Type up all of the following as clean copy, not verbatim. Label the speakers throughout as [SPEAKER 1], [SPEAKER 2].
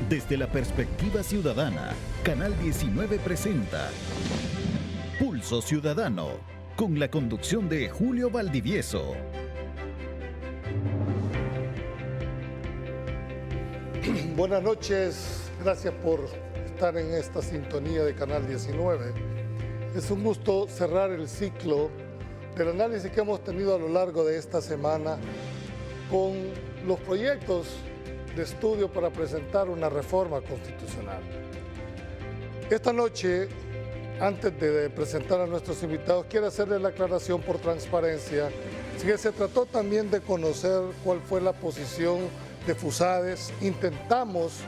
[SPEAKER 1] Desde la perspectiva ciudadana, Canal 19 presenta Pulso Ciudadano, con la conducción de Julio Valdivieso.
[SPEAKER 2] Buenas noches, gracias por estar en esta sintonía de Canal 19. Es un gusto cerrar el ciclo del análisis que hemos tenido a lo largo de esta semana con los proyectos de estudio para presentar una reforma constitucional. Esta noche, antes de presentar a nuestros invitados, quiero hacerles la aclaración por transparencia, que se trató también de conocer cuál fue la posición de FUSADES. Intentamos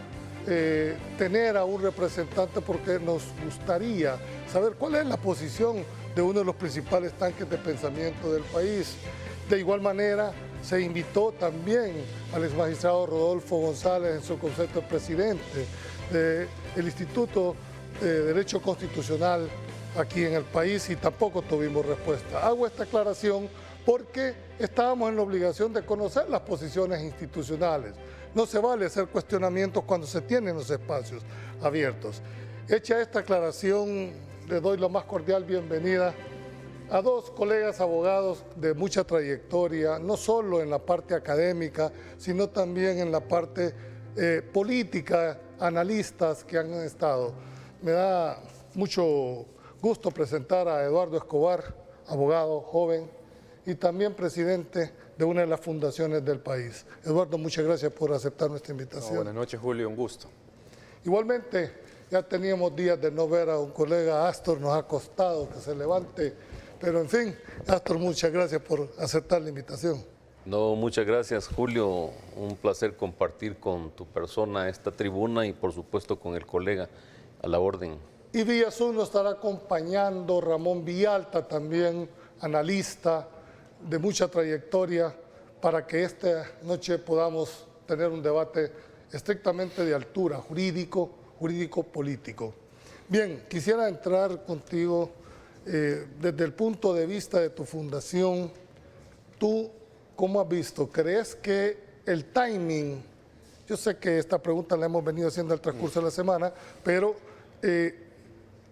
[SPEAKER 2] tener a un representante porque nos gustaría saber cuál es la posición de uno de los principales tanques de pensamiento del país. De igual manera, se invitó también al exmagistrado Rodolfo González en su concepto de presidente del Instituto de Derecho Constitucional aquí en el país y tampoco tuvimos respuesta. Hago esta aclaración porque estábamos en la obligación de conocer las posiciones institucionales. No se vale hacer cuestionamientos cuando se tienen los espacios abiertos. Hecha esta aclaración, le doy la más cordial bienvenida a dos colegas abogados de mucha trayectoria, no solo en la parte académica, sino también en la parte política, analistas que han estado. Me da mucho gusto presentar a Eduardo Escobar, abogado joven y también presidente de una de las fundaciones del país. Eduardo, muchas gracias por aceptar nuestra invitación.
[SPEAKER 3] Buenas noches, Julio, un gusto.
[SPEAKER 2] Igualmente, ya teníamos días de no ver a un colega, Astor, nos ha costado que se levante. Pero en fin, Astor, muchas gracias por aceptar la invitación.
[SPEAKER 4] No, muchas gracias, Julio. Un placer compartir con tu persona esta tribuna y por supuesto con el colega a la orden.
[SPEAKER 2] Y vía Zoom nos estará acompañando Ramón Villalta, también analista de mucha trayectoria, para que esta noche podamos tener un debate estrictamente de altura, jurídico-político. Bien, quisiera entrar contigo desde el punto de vista de tu fundación. ¿Tú cómo has visto? ¿Crees que el timing, yo sé que esta pregunta la hemos venido haciendo al transcurso de la semana, pero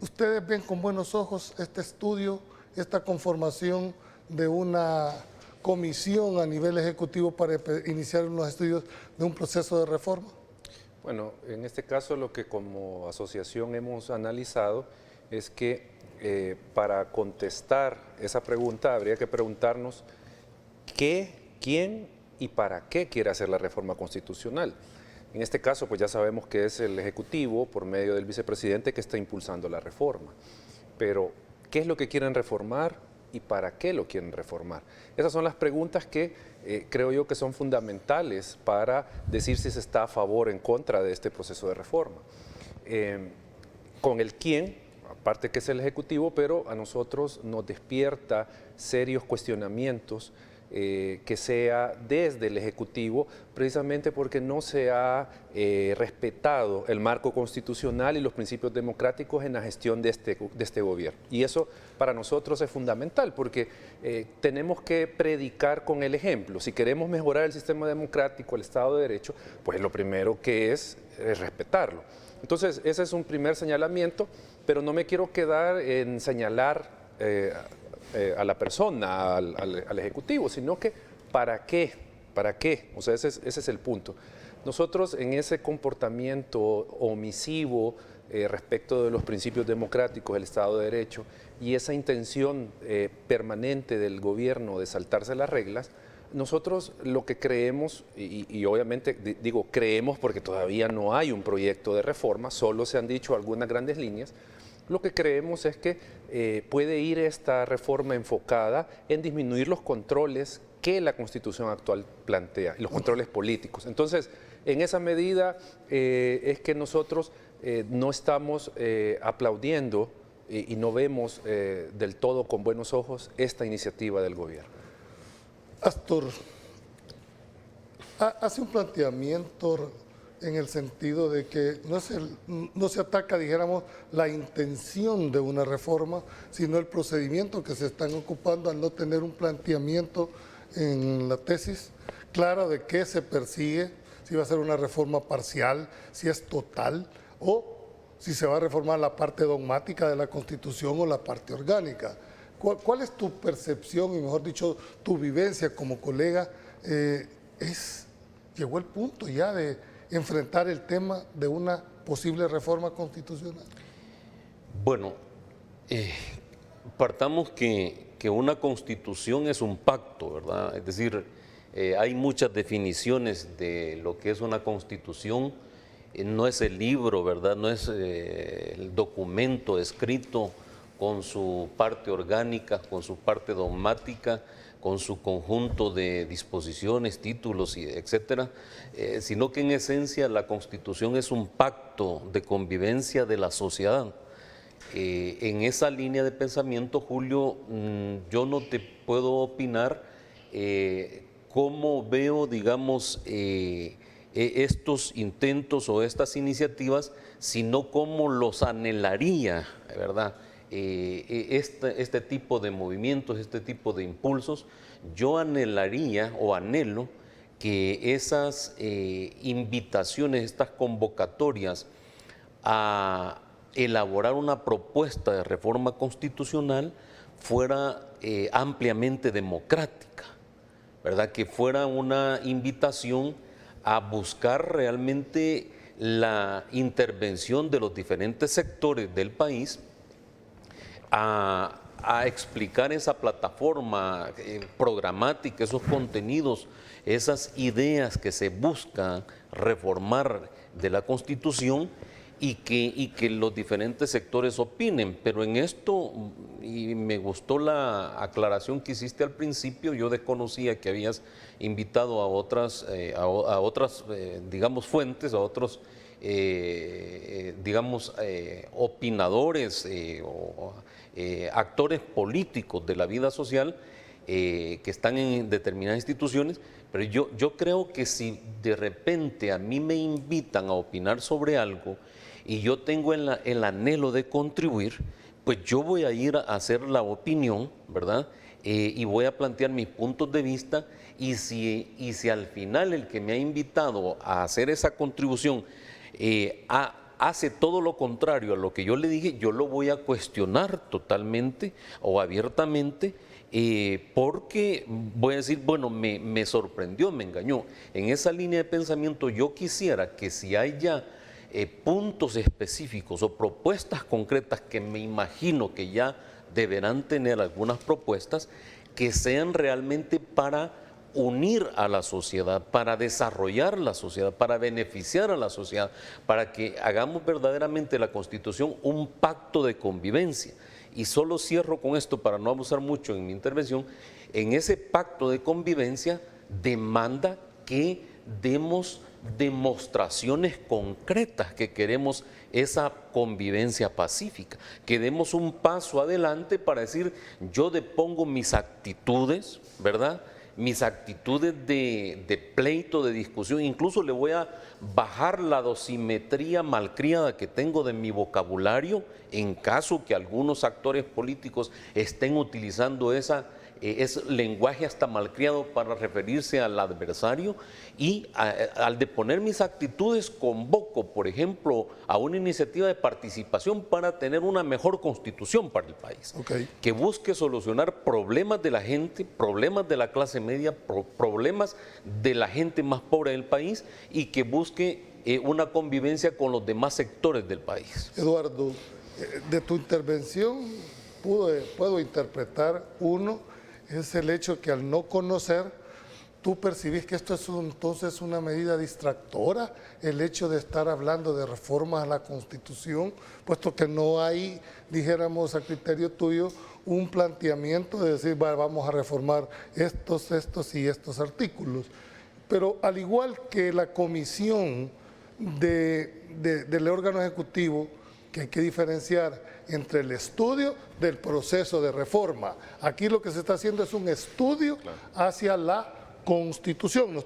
[SPEAKER 2] ustedes ven con buenos ojos este estudio, esta conformación de una comisión a nivel ejecutivo para iniciar unos estudios de un proceso de reforma?
[SPEAKER 3] Bueno, en este caso lo que como asociación hemos analizado es que para contestar esa pregunta habría que preguntarnos qué, quién y para qué quiere hacer la reforma constitucional. En este caso, pues ya sabemos que es el Ejecutivo, por medio del vicepresidente, que está impulsando la reforma. Pero, ¿qué es lo que quieren reformar y para qué lo quieren reformar? Esas son las preguntas que creo yo que son fundamentales para decir si se está a favor o en contra de este proceso de reforma. Con el quién, aparte que es el Ejecutivo, pero a nosotros nos despierta serios cuestionamientos que sea desde el Ejecutivo, precisamente porque no se ha respetado el marco constitucional y los principios democráticos en la gestión de este gobierno. Y eso para nosotros es fundamental, porque tenemos que predicar con el ejemplo. Si queremos mejorar el sistema democrático, el Estado de Derecho, pues lo primero que es respetarlo. Entonces, ese es un primer señalamiento, pero no me quiero quedar en señalar a la persona, al Ejecutivo, sino que ¿para qué? ¿Para qué? O sea, ese es el punto. Nosotros en ese comportamiento omisivo respecto de los principios democráticos, del Estado de Derecho, y esa intención permanente del gobierno de saltarse las reglas, nosotros lo que creemos, y obviamente digo creemos porque todavía no hay un proyecto de reforma, solo se han dicho algunas grandes líneas, lo que creemos es que puede ir esta reforma enfocada en disminuir los controles que la Constitución actual plantea, los controles políticos. Entonces, en esa medida es que nosotros no estamos aplaudiendo y no vemos del todo con buenos ojos esta iniciativa del gobierno.
[SPEAKER 2] Astor, hace un planteamiento en el sentido de que no se ataca, dijéramos, la intención de una reforma, sino el procedimiento que se están ocupando al no tener un planteamiento en la tesis clara de qué se persigue. si va a ser una reforma parcial, si es total, o si se va a reformar la parte dogmática de la Constitución o la parte orgánica. ¿Cuál es tu percepción y, mejor dicho, tu vivencia como colega? ¿Llegó el punto ya de enfrentar el tema de una posible reforma constitucional?
[SPEAKER 4] Bueno, partamos que una constitución es un pacto, ¿verdad? Es decir, hay muchas definiciones de lo que es una constitución. No es el libro, ¿verdad? No es el documento escrito con su parte orgánica, con su parte dogmática, con su conjunto de disposiciones, títulos, etcétera, sino que en esencia la Constitución es un pacto de convivencia de la sociedad. En esa línea de pensamiento, Julio, yo no te puedo opinar cómo veo, digamos, estos intentos o estas iniciativas, sino cómo los anhelaría, ¿verdad? Este tipo de movimientos, este tipo de impulsos. Yo anhelaría o anhelo que esas invitaciones, estas convocatorias a elaborar una propuesta de reforma constitucional fuera ampliamente democrática, ¿verdad? Que fuera una invitación a buscar realmente la intervención de los diferentes sectores del país, a explicar esa plataforma programática, esos contenidos, esas ideas que se buscan reformar de la Constitución y que los diferentes sectores opinen. Pero en esto, y me gustó la aclaración que hiciste al principio, yo desconocía que habías invitado a otras, digamos, fuentes, a otros, digamos, opinadores o actores políticos de la vida social que están en determinadas instituciones, pero yo creo que si de repente a mí me invitan a opinar sobre algo y yo tengo el anhelo de contribuir, pues yo voy a ir a hacer la opinión, ¿verdad? Y voy a plantear mis puntos de vista, y si al final el que me ha invitado a hacer esa contribución hace todo lo contrario a lo que yo le dije, yo lo voy a cuestionar totalmente o abiertamente, porque voy a decir, bueno, me sorprendió, me engañó. En esa línea de pensamiento yo quisiera que si hay ya puntos específicos o propuestas concretas que me imagino que ya deberán tener algunas propuestas, que sean realmente para unir a la sociedad, para desarrollar la sociedad, para beneficiar a la sociedad, para que hagamos verdaderamente la Constitución un pacto de convivencia. Y solo cierro con esto para no abusar mucho en mi intervención. En ese pacto de convivencia demanda que demos demostraciones concretas que queremos esa convivencia pacífica, que demos un paso adelante para decir, yo depongo mis actitudes, ¿verdad?, mis actitudes de pleito, de discusión, incluso le voy a bajar la dosimetría malcriada que tengo de mi vocabulario en caso que algunos actores políticos estén utilizando ese lenguaje hasta malcriado para referirse al adversario, y al deponer mis actitudes convoco, por ejemplo, a una iniciativa de participación para tener una mejor constitución para el país, que busque solucionar problemas de la gente, problemas de la clase media, problemas de la gente más pobre del país, y que busque una convivencia con los demás sectores del país.
[SPEAKER 2] Eduardo, de tu intervención puedo interpretar, es el hecho que al no conocer, tú percibís que esto es entonces una medida distractora, el hecho de estar hablando de reformas a la Constitución, puesto que no hay, dijéramos a criterio tuyo, un planteamiento de decir, vamos a reformar estos y estos artículos. Pero al igual que la comisión del órgano ejecutivo, que hay que diferenciar entre el estudio del proceso de reforma. Aquí lo que se está haciendo es un estudio hacia la Constitución.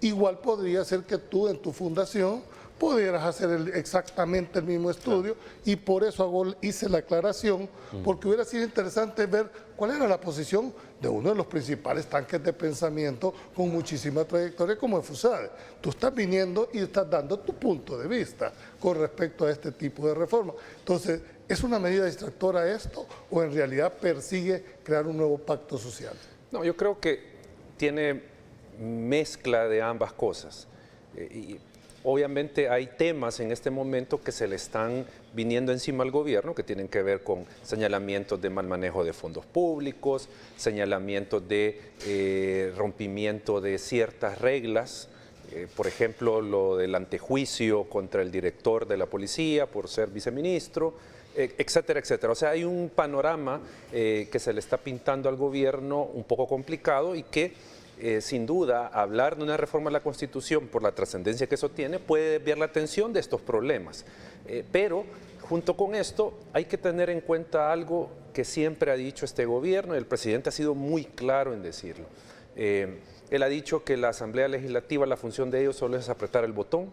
[SPEAKER 2] Igual podría ser que tú en tu fundación pudieras hacer exactamente el mismo estudio, y por eso hice la aclaración, porque hubiera sido interesante ver cuál era la posición de uno de los principales tanques de pensamiento con muchísima trayectoria como es FUSADE. Tú estás viniendo y estás dando tu punto de vista con respecto a este tipo de reforma. Entonces, ¿es una medida distractora esto o en realidad persigue crear un nuevo pacto social?
[SPEAKER 3] No, yo creo que tiene mezcla de ambas cosas. Y obviamente hay temas en este momento que se le están viniendo encima al gobierno que tienen que ver con señalamientos de mal manejo de fondos públicos, señalamientos de rompimiento de ciertas reglas, por ejemplo, lo del antejuicio contra el director de la policía por ser viceministro, etcétera, etcétera. O sea, hay un panorama que se le está pintando al gobierno un poco complicado y que sin duda, hablar de una reforma a la Constitución por la trascendencia que eso tiene puede desviar la atención de estos problemas. Pero junto con esto hay que tener en cuenta algo que siempre ha dicho este gobierno y el presidente ha sido muy claro en decirlo. Él ha dicho que la Asamblea Legislativa, la función de ellos solo es apretar el botón.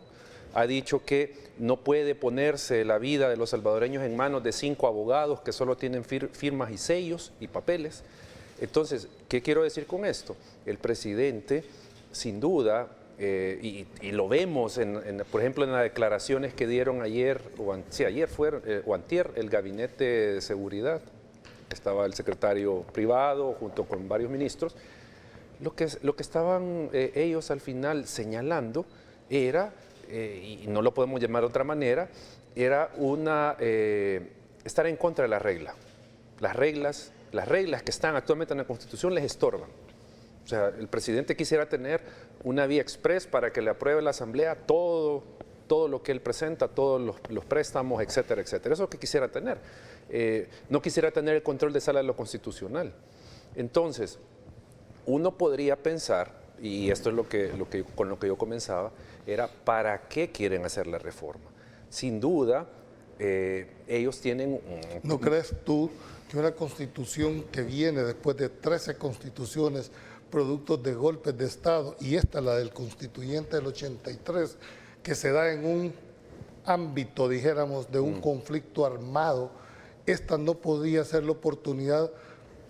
[SPEAKER 3] Ha dicho que no puede ponerse la vida de los salvadoreños en manos de 5 abogados que solo tienen firmas y sellos y papeles. Entonces, ¿qué quiero decir con esto? El presidente, sin duda, y lo vemos, por ejemplo, en las declaraciones que dieron ayer, o antier, el Gabinete de Seguridad, estaba el secretario privado junto con varios ministros, lo que estaban ellos al final señalando era, y no lo podemos llamar de otra manera, era estar en contra de la regla. Las reglas que están actualmente en la Constitución les estorban. O sea, el presidente quisiera tener una vía express para que le apruebe la Asamblea todo lo que él presenta, todos los préstamos, etcétera, etcétera. Eso es lo que quisiera tener. No quisiera tener el control de sala de lo constitucional. Entonces, uno podría pensar, y esto es con lo que yo comenzaba, era ¿para qué quieren hacer la reforma? Sin duda, ellos tienen...
[SPEAKER 2] ¿No crees tú que una constitución que viene después de 13 constituciones productos de golpes de Estado, y esta la del constituyente del 83, que se da en un ámbito, dijéramos, de un conflicto armado, esta no podía ser la oportunidad,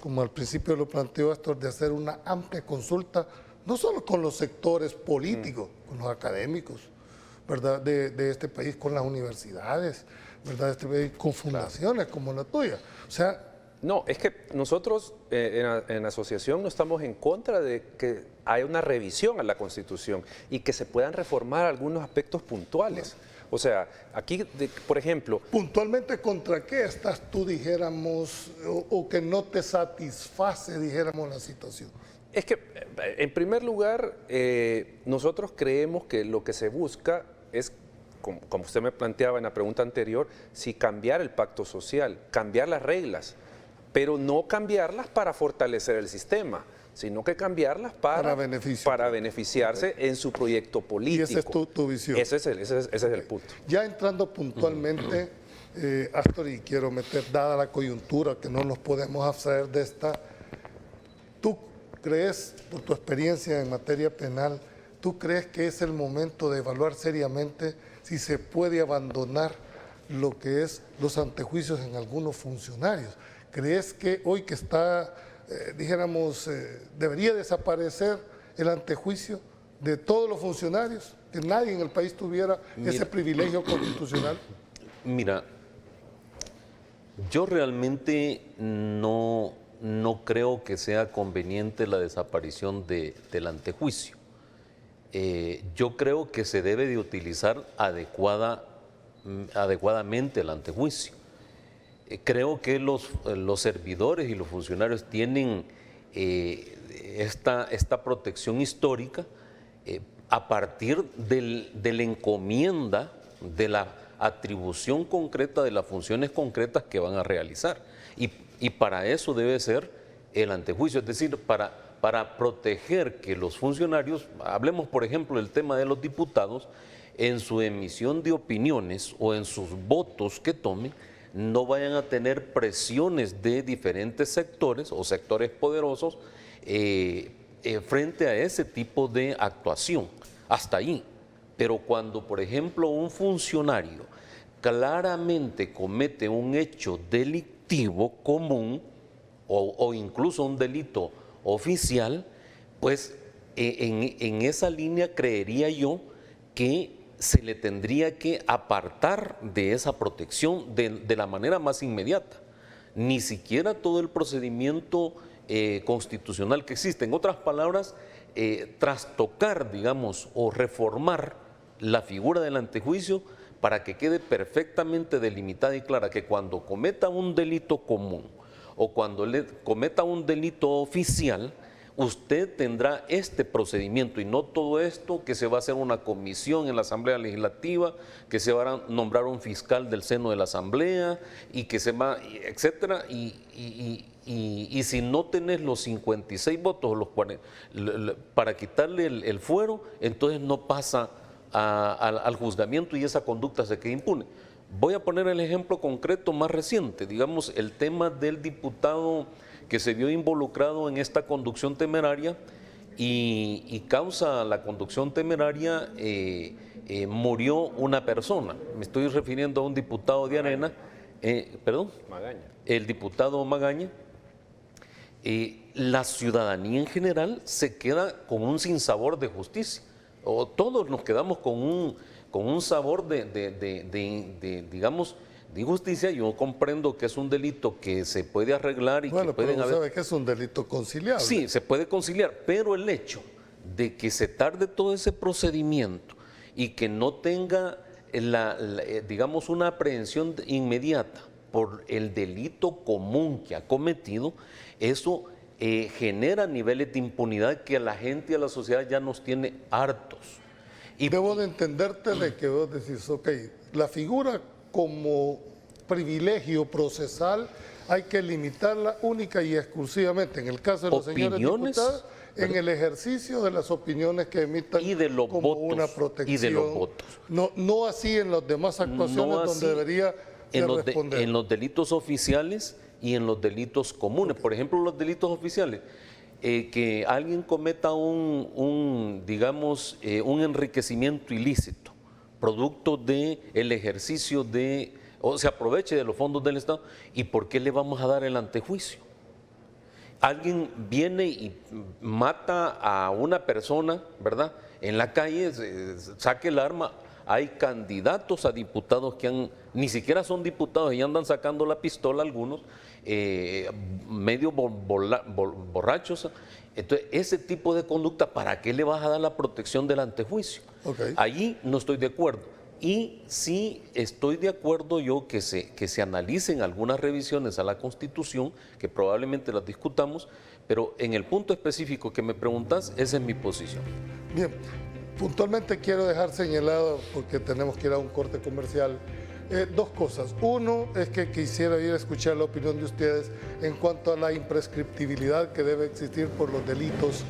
[SPEAKER 2] como al principio lo planteó Astor, de hacer una amplia consulta, no solo con los sectores políticos, con los académicos, ¿verdad?, de este país, con las universidades, ¿verdad?, de este país, con fundaciones como la tuya. O sea...
[SPEAKER 3] No, es que nosotros en la asociación no estamos en contra de que haya una revisión a la Constitución y que se puedan reformar algunos aspectos puntuales. O sea, aquí, por ejemplo...
[SPEAKER 2] ¿Puntualmente contra qué estás tú, dijéramos, o que no te satisface, dijéramos, la situación?
[SPEAKER 3] Es que, en primer lugar, nosotros creemos que lo que se busca es, como usted me planteaba en la pregunta anterior, si cambiar el pacto social, cambiar las reglas, pero no cambiarlas para fortalecer el sistema, sino que cambiarlas para beneficiarse en su proyecto político.
[SPEAKER 2] Y esa es tu visión.
[SPEAKER 3] Ese es el punto.
[SPEAKER 2] Ya entrando puntualmente, Astor, y quiero meter, dada la coyuntura, que no nos podemos abstraer de esta, ¿tú crees, por tu experiencia en materia penal, tú crees que es el momento de evaluar seriamente si se puede abandonar lo que es los antejuicios en algunos funcionarios? ¿Crees que hoy que está, dijéramos, debería desaparecer el antejuicio de todos los funcionarios? Que nadie en el país tuviera ese privilegio constitucional.
[SPEAKER 4] Mira, yo realmente no creo que sea conveniente la desaparición del antejuicio. Yo creo que se debe de utilizar adecuadamente el antejuicio. Creo que los servidores y los funcionarios tienen esta protección histórica a partir de la encomienda, de la atribución concreta de las funciones concretas que van a realizar. Y para eso debe ser el antejuicio, es decir, para proteger que los funcionarios, hablemos por ejemplo del tema de los diputados, en su emisión de opiniones o en sus votos que tomen, no vayan a tener presiones de diferentes sectores o sectores poderosos frente a ese tipo de actuación. Hasta ahí. Pero cuando, por ejemplo, un funcionario claramente comete un hecho delictivo común o incluso un delito oficial, pues en esa línea creería yo que se le tendría que apartar de esa protección de la manera más inmediata. Ni siquiera todo el procedimiento constitucional que existe. En otras palabras, trastocar, digamos, o reformar la figura del antejuicio para que quede perfectamente delimitada y clara que cuando cometa un delito común o cuando cometa un delito oficial, usted tendrá este procedimiento y no todo esto que se va a hacer una comisión en la Asamblea Legislativa, que se va a nombrar un fiscal del seno de la Asamblea y que se va, etcétera, y si no tenés los 56 votos los 40, para quitarle el fuero, entonces no pasa al juzgamiento y esa conducta se queda impune. Voy a poner el ejemplo concreto más reciente, digamos el tema del diputado que se vio involucrado en esta conducción temeraria y causa la conducción temeraria murió una persona. Me estoy refiriendo a un diputado de Arena,
[SPEAKER 3] Magaña.
[SPEAKER 4] El diputado Magaña. La ciudadanía en general se queda con un sinsabor de justicia, o todos nos quedamos con un sabor digamos, de injusticia. Yo comprendo que es un delito que se puede arreglar y
[SPEAKER 2] bueno,
[SPEAKER 4] que pueden
[SPEAKER 2] pero
[SPEAKER 4] haber...
[SPEAKER 2] sabe que es un delito conciliable.
[SPEAKER 4] Sí, se puede conciliar, pero el hecho de que se tarde todo ese procedimiento y que no tenga, digamos, una aprehensión inmediata por el delito común que ha cometido, eso genera niveles de impunidad que a la gente y a la sociedad ya nos tiene hartos.
[SPEAKER 2] Y debo de entenderte de que vos decís, ok, la figura como privilegio procesal hay que limitarla única y exclusivamente, en el caso de los señores diputados, en el ejercicio de las opiniones que emitan
[SPEAKER 4] y de los
[SPEAKER 2] como
[SPEAKER 4] votos,
[SPEAKER 2] una protección.
[SPEAKER 4] y de los votos.
[SPEAKER 2] No así en las demás actuaciones
[SPEAKER 4] No así
[SPEAKER 2] donde debería de responder.
[SPEAKER 4] En los delitos oficiales y en los delitos comunes. Por ejemplo, los delitos oficiales. Que alguien cometa digamos, un enriquecimiento ilícito, producto del ejercicio o se aproveche de los fondos del Estado, ¿y por qué le vamos a dar el antejuicio? Alguien viene y mata a una persona, ¿verdad? En la calle, saque el arma. Hay candidatos a diputados que ni siquiera son diputados y andan sacando la pistola algunos, medio borrachos. Entonces, ese tipo de conducta, ¿para qué le vas a dar la protección del antejuicio?
[SPEAKER 2] Okay.
[SPEAKER 4] Allí no estoy de acuerdo. Y sí estoy de acuerdo yo que se analicen algunas revisiones a la Constitución, que probablemente las discutamos, pero en el punto específico que me preguntas, esa es mi posición.
[SPEAKER 2] Bien, puntualmente quiero dejar señalado, porque tenemos que ir a un corte comercial, dos cosas. Uno es que quisiera ir a escuchar la opinión de ustedes en cuanto a la imprescriptibilidad que debe existir por los delitos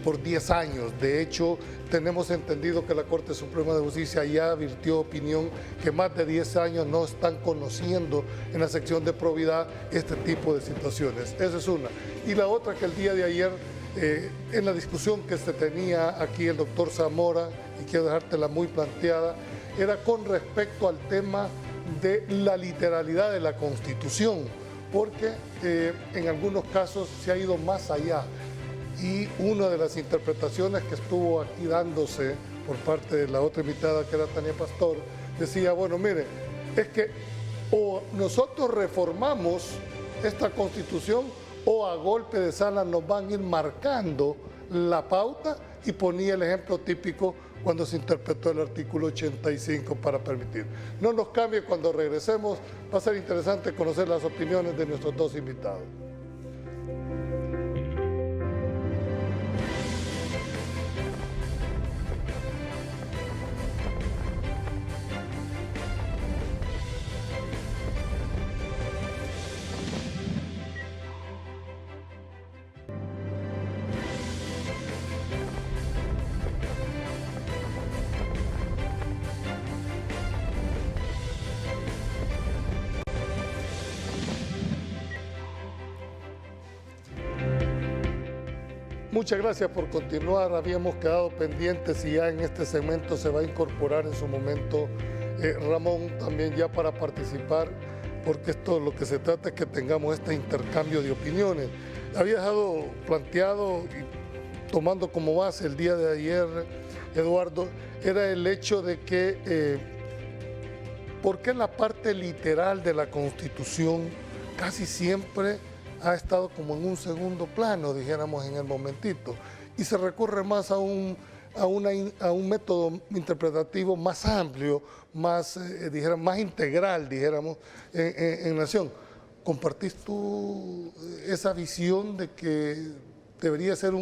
[SPEAKER 2] por 10 años. De hecho, tenemos entendido que la Corte Suprema de Justicia ya advirtió opinión que más de 10 años no están conociendo en la sección de probidad este tipo de situaciones. Esa es una. Y la otra, que el día de ayer, en la discusión que se tenía aquí el doctor Zamora, y quiero dejártela muy planteada, era con respecto al tema de la literalidad de la Constitución, porque en algunos casos se ha ido más allá. Y una de las interpretaciones que estuvo aquí dándose por parte de la otra invitada, que era Tania Pastor, decía, bueno, mire, es que o nosotros reformamos esta Constitución o a golpe de sala nos van a ir marcando la pauta, y ponía el ejemplo típico cuando se interpretó el artículo 85 para permitir. No nos cambie, cuando regresemos va a ser interesante conocer las opiniones de nuestros dos invitados. Muchas gracias por continuar. Habíamos quedado pendientes y ya en este segmento se va a incorporar en su momento Ramón también ya para participar, porque esto lo que se trata es que tengamos este intercambio de opiniones. Había dejado planteado y tomando como base el día de ayer, Eduardo, era el hecho de que ¿por qué la parte literal de la Constitución casi siempre ha estado como en un segundo plano, dijéramos en el momentito, y se recurre más a un método interpretativo más amplio, más, más integral, dijéramos, en Nación? ¿Compartís tú esa visión de que debería ser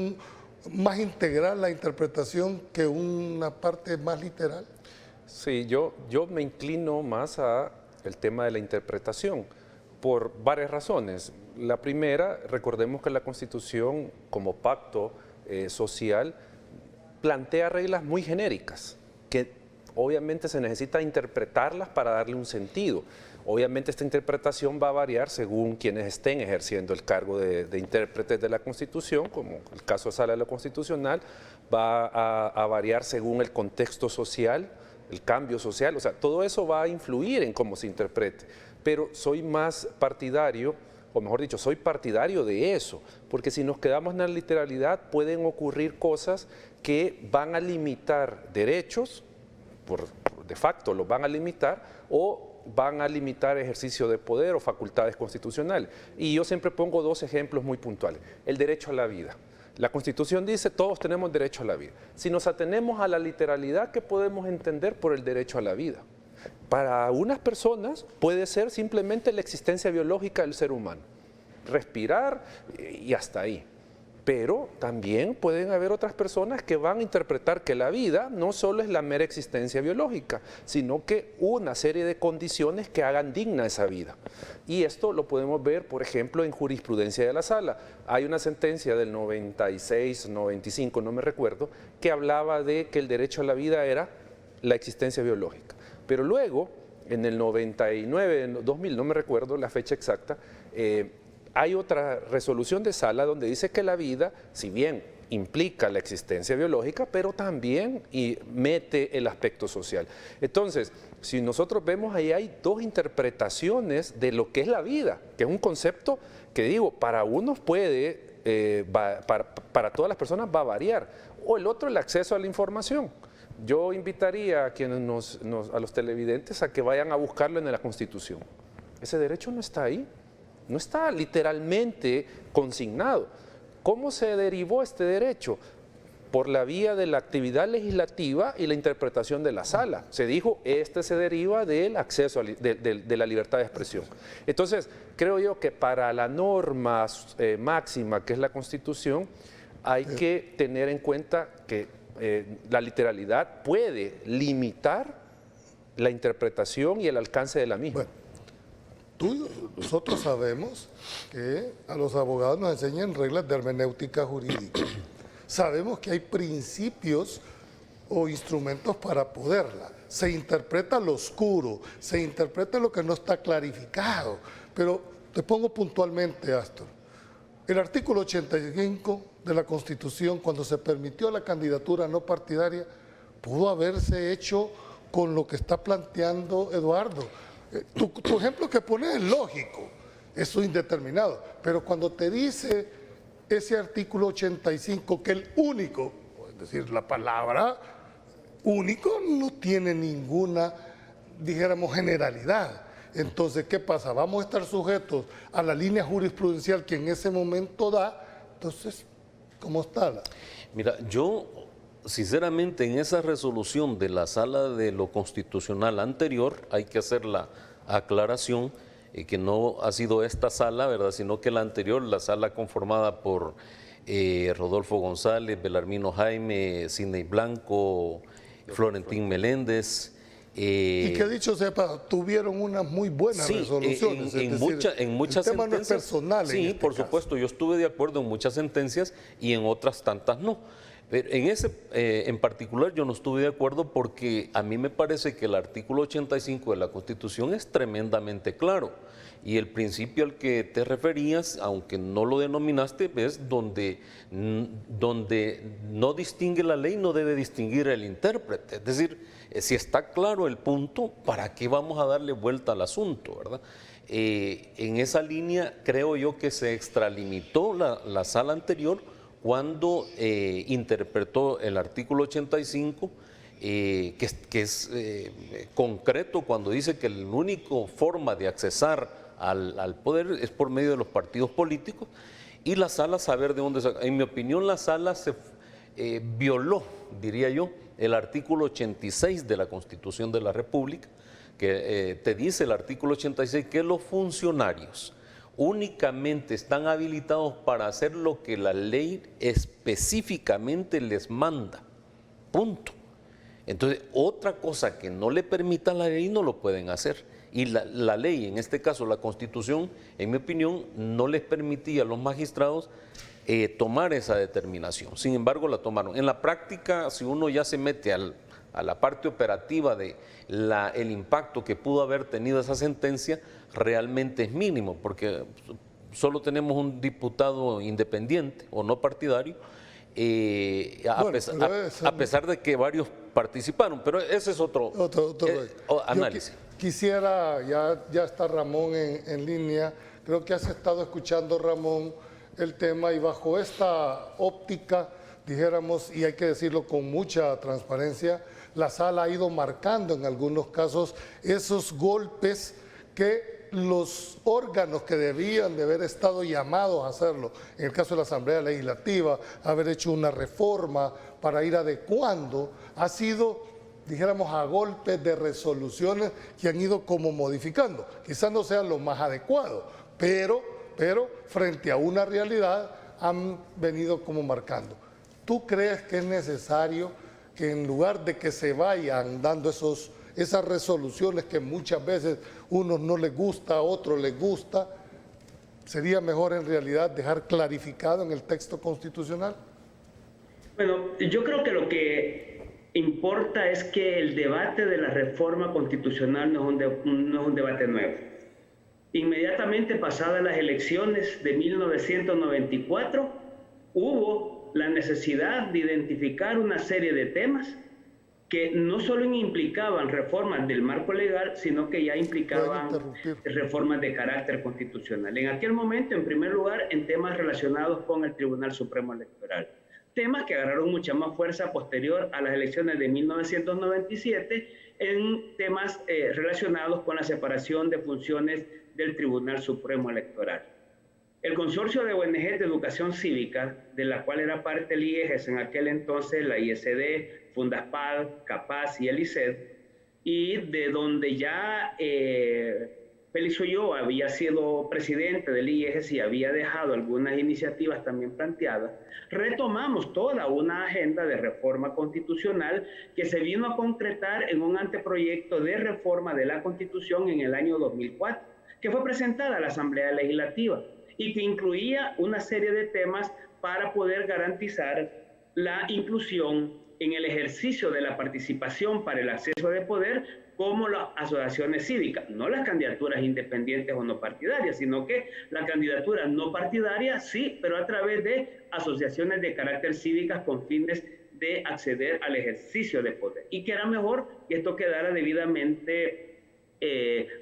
[SPEAKER 2] más integral la interpretación que una parte más literal?
[SPEAKER 3] Sí, yo me inclino más a el tema de la interpretación por varias razones. La primera, recordemos que la Constitución como pacto social plantea reglas muy genéricas que obviamente se necesita interpretarlas para darle un sentido. Obviamente esta interpretación va a variar según quienes estén ejerciendo el cargo de intérpretes de la Constitución, como el caso de Sala de lo Constitucional, va a variar según el contexto social, el cambio social, o sea, todo eso va a influir en cómo se interprete. Pero soy más partidario, o mejor dicho, soy partidario de eso, porque si nos quedamos en la literalidad pueden ocurrir cosas que van a limitar derechos, de facto los van a limitar, o van a limitar ejercicio de poder o facultades constitucionales. Y yo siempre pongo dos ejemplos muy puntuales. El derecho a la vida. La Constitución dice todos tenemos derecho a la vida. Si nos atenemos a la literalidad, ¿qué podemos entender por el derecho a la vida? Para unas personas puede ser simplemente la existencia biológica del ser humano, respirar y hasta ahí. Pero también pueden haber otras personas que van a interpretar que la vida no solo es la mera existencia biológica, sino que una serie de condiciones que hagan digna esa vida. Y esto lo podemos ver, por ejemplo, en jurisprudencia de la Sala. Hay una sentencia del 96, 95, no me recuerdo, que hablaba de que el derecho a la vida era la existencia biológica. Pero luego, en el 99, 2000, no me recuerdo la fecha exacta, hay otra resolución de Sala donde dice que la vida, si bien implica la existencia biológica, pero también mete el aspecto social. Entonces, si nosotros vemos ahí hay dos interpretaciones de lo que es la vida, que es un concepto que digo, para unos puede, para todas las personas va a variar, o el otro el acceso a la información. Yo invitaría a quienes a los televidentes a que vayan a buscarlo en la Constitución. Ese derecho no está ahí. No está literalmente consignado. ¿Cómo se derivó este derecho? Por la vía de la actividad legislativa y la interpretación de la Sala. Se dijo, se deriva del acceso de la libertad de expresión. Entonces, creo yo que para la norma máxima que es la Constitución, hay que tener en cuenta que la literalidad puede limitar la interpretación y el alcance de la misma.
[SPEAKER 2] Bueno. Nosotros sabemos que a los abogados nos enseñan reglas de hermenéutica jurídica. Sabemos que hay principios o instrumentos para poderla. Se interpreta lo oscuro, se interpreta lo que no está clarificado. Pero te pongo puntualmente, Astor. El artículo 85 de la Constitución, cuando se permitió la candidatura no partidaria, pudo haberse hecho con lo que está planteando Eduardo. Tu ejemplo que pones es lógico, eso es indeterminado, pero cuando te dice ese artículo 85 que el único, es decir, la palabra único no tiene ninguna, dijéramos, generalidad. Entonces, ¿qué pasa? Vamos a estar sujetos a la línea jurisprudencial que en ese momento da. Entonces, ¿cómo está?
[SPEAKER 4] Mira, yo sinceramente en esa resolución de la Sala de lo Constitucional anterior hay que hacer la aclaración que no ha sido esta sala, ¿verdad?, sino que la anterior, la sala conformada por Rodolfo González, Belarmino Jaime, Sidney Blanco, Florentín Meléndez.
[SPEAKER 2] Y que dicho sepa, tuvieron unas muy buenas resoluciones.
[SPEAKER 4] En muchas
[SPEAKER 2] el tema
[SPEAKER 4] sentencias,
[SPEAKER 2] no es personal.
[SPEAKER 4] Sí, por supuesto, yo estuve de acuerdo en muchas sentencias y en otras tantas no. Pero en ese en particular yo no estuve de acuerdo porque a mí me parece que el artículo 85 de la Constitución es tremendamente claro y el principio al que te referías, aunque no lo denominaste, es donde no distingue la ley, no debe distinguir el intérprete. Es decir, si está claro el punto, ¿para qué vamos a darle vuelta al asunto, verdad? En esa línea creo yo que se extralimitó la sala anterior cuando interpretó el artículo 85, que es concreto cuando dice que la única forma de accesar al poder es por medio de los partidos políticos, y la sala saber de dónde saca. En mi opinión, la sala se violó, diría yo, el artículo 86 de la Constitución de la República, que te dice el artículo 86 que los funcionarios únicamente están habilitados para hacer lo que la ley específicamente les manda. Punto. Entonces, otra cosa que no le permita la ley no lo pueden hacer. Y la ley, en este caso la Constitución, en mi opinión, no les permitía a los magistrados tomar esa determinación. Sin embargo, la tomaron. En la práctica, si uno ya se mete a la parte operativa de el impacto que pudo haber tenido esa sentencia, realmente es mínimo, porque solo tenemos un diputado independiente o no partidario, a pesar de que varios participaron, pero ese es otro análisis.
[SPEAKER 2] Quisiera, ya está Ramón en línea, creo que has estado escuchando, Ramón, el tema, y bajo esta óptica, dijéramos, y hay que decirlo con mucha transparencia, la sala ha ido marcando en algunos casos esos golpes que los órganos que debían de haber estado llamados a hacerlo, en el caso de la Asamblea Legislativa, haber hecho una reforma para ir adecuando, ha sido, dijéramos, a golpes de resoluciones que han ido como modificando. Quizás no sea lo más adecuado, pero frente a una realidad han venido como marcando. ¿Tú crees que es necesario que en lugar de que se vayan dando esas resoluciones que muchas veces unos no les gusta, a otros les gusta, sería mejor en realidad dejar clarificado en el texto constitucional?
[SPEAKER 5] Bueno, yo creo que lo que importa es que el debate de la reforma constitucional no es un debate nuevo. Inmediatamente pasadas las elecciones de 1994, hubo la necesidad de identificar una serie de temas que no solo implicaban reformas del marco legal, sino que ya implicaban reformas de carácter constitucional. En aquel momento, en primer lugar, en temas relacionados con el Tribunal Supremo Electoral. Temas que agarraron mucha más fuerza posterior a las elecciones de 1997 en temas relacionados con la separación de funciones del Tribunal Supremo Electoral. El consorcio de ONG de educación cívica, de la cual era parte el IEGES en aquel entonces, la ISD, Fundaspal, CAPAZ y el ICED, y de donde ya Félix Ulloa había sido presidente del IEGES y había dejado algunas iniciativas también planteadas, retomamos toda una agenda de reforma constitucional que se vino a concretar en un anteproyecto de reforma de la Constitución en el año 2004, que fue presentada a la Asamblea Legislativa y que incluía una serie de temas para poder garantizar la inclusión en el ejercicio de la participación para el acceso de poder como las asociaciones cívicas, no las candidaturas independientes o no partidarias, sino que la candidatura no partidaria sí, pero a través de asociaciones de carácter cívicas con fines de acceder al ejercicio de poder. Y que era mejor que esto quedara debidamente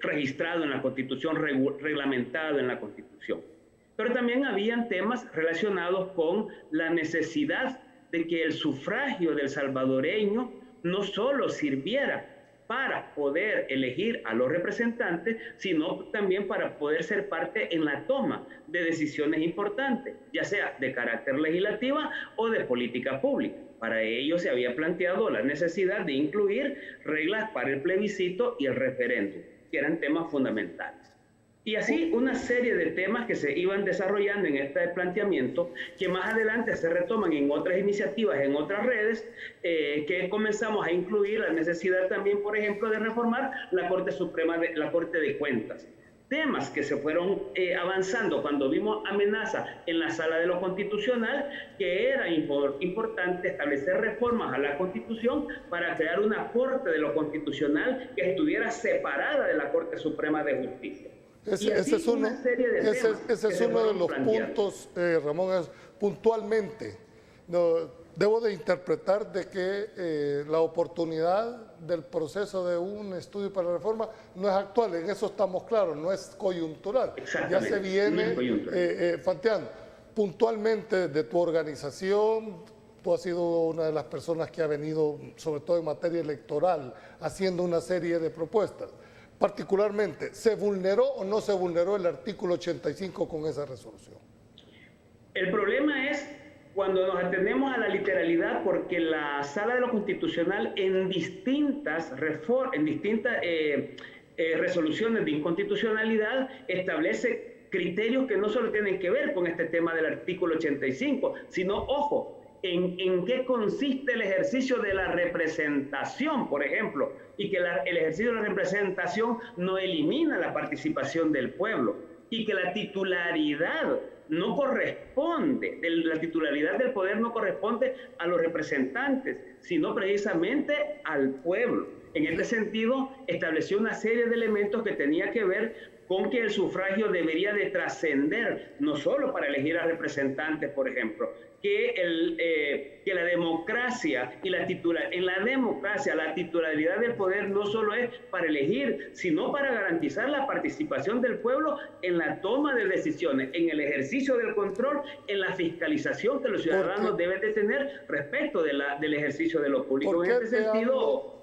[SPEAKER 5] registrado en la Constitución, reglamentado en la Constitución. Pero también habían temas relacionados con la necesidad de que el sufragio del salvadoreño no solo sirviera para poder elegir a los representantes, sino también para poder ser parte en la toma de decisiones importantes, ya sea de carácter legislativa o de política pública. Para ello se había planteado la necesidad de incluir reglas para el plebiscito y el referéndum, que eran temas fundamentales. Y así una serie de temas que se iban desarrollando en este planteamiento, que más adelante se retoman en otras iniciativas, en otras redes, que comenzamos a incluir la necesidad también, por ejemplo, de reformar la Corte Suprema, la Corte de Cuentas, temas que se fueron avanzando cuando vimos amenaza en la sala de lo constitucional, que era importante establecer reformas a la Constitución para crear una Corte de lo Constitucional que estuviera separada de la Corte Suprema de Justicia.
[SPEAKER 2] Ese es uno de los puntos, Ramón, es puntualmente. Debo de interpretar de que la oportunidad del proceso de un estudio para la reforma no es actual, en eso estamos claros, no es coyuntural. Ya se viene fanteando. Puntualmente de tu organización, tú has sido una de las personas que ha venido, sobre todo en materia electoral, haciendo una serie de propuestas. Particularmente, ¿se vulneró o no se vulneró el artículo 85 con esa resolución?
[SPEAKER 5] El problema es cuando nos atendemos a la literalidad, porque la Sala de lo Constitucional en distintas resoluciones de inconstitucionalidad establece criterios que no solo tienen que ver con este tema del artículo 85, sino, ojo, en qué consiste el ejercicio de la representación, por ejemplo, y que el ejercicio de la representación no elimina la participación del pueblo, y que la titularidad no corresponde, la titularidad del poder no corresponde a los representantes, sino precisamente al pueblo. En este sentido, estableció una serie de elementos que tenía que ver con que el sufragio debería de trascender, no solo para elegir a representantes, por ejemplo, que la democracia y en la democracia la titularidad del poder no solo es para elegir, sino para garantizar la participación del pueblo en la toma de decisiones, en el ejercicio del control, en la fiscalización que los ciudadanos deben de tener respecto del ejercicio de lo público. En este sentido...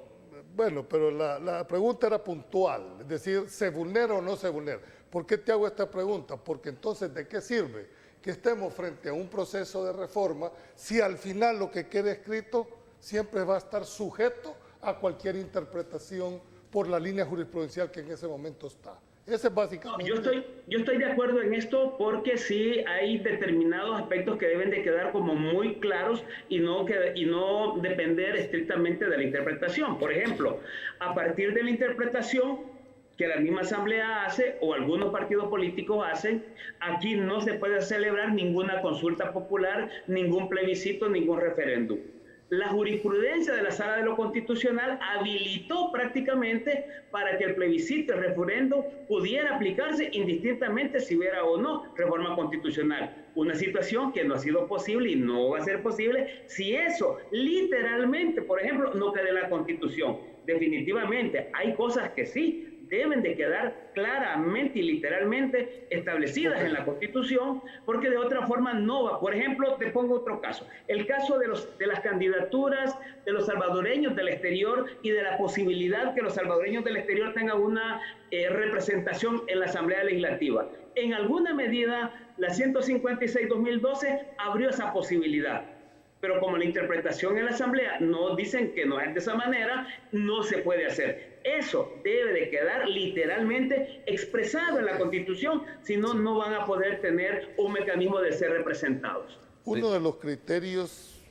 [SPEAKER 2] Bueno, pero la pregunta era puntual, es decir, ¿se vulnera o no se vulnera? ¿Por qué te hago esta pregunta? Porque entonces, ¿de qué sirve que estemos frente a un proceso de reforma si al final lo que quede escrito siempre va a estar sujeto a cualquier interpretación por la línea jurisprudencial que en ese momento está? Ese es básicamente...
[SPEAKER 5] Yo estoy de acuerdo en esto, porque sí hay determinados aspectos que deben de quedar como muy claros y no depender estrictamente de la interpretación. Por ejemplo, a partir de la interpretación que la misma Asamblea hace o algunos partidos políticos hacen, aquí no se puede celebrar ninguna consulta popular, ningún plebiscito, ningún referéndum. La jurisprudencia de la Sala de lo Constitucional habilitó prácticamente para que el plebiscito, el referéndum, pudiera aplicarse indistintamente si hubiera o no reforma constitucional. Una situación que no ha sido posible y no va a ser posible si eso literalmente, por ejemplo, no queda en la Constitución. Definitivamente hay cosas que sí deben de quedar claramente y literalmente establecidas en la Constitución, porque de otra forma no va. Por ejemplo, te pongo otro caso, el caso de las candidaturas de los salvadoreños del exterior y de la posibilidad que los salvadoreños del exterior tengan una representación en la Asamblea Legislativa. En alguna medida, la 156-2012 abrió esa posibilidad. Pero como la interpretación en la Asamblea no dicen que no es de esa manera, no se puede hacer. Eso debe de quedar literalmente expresado en la Constitución, si no, no van a poder tener un mecanismo de ser representados.
[SPEAKER 2] Uno de los criterios,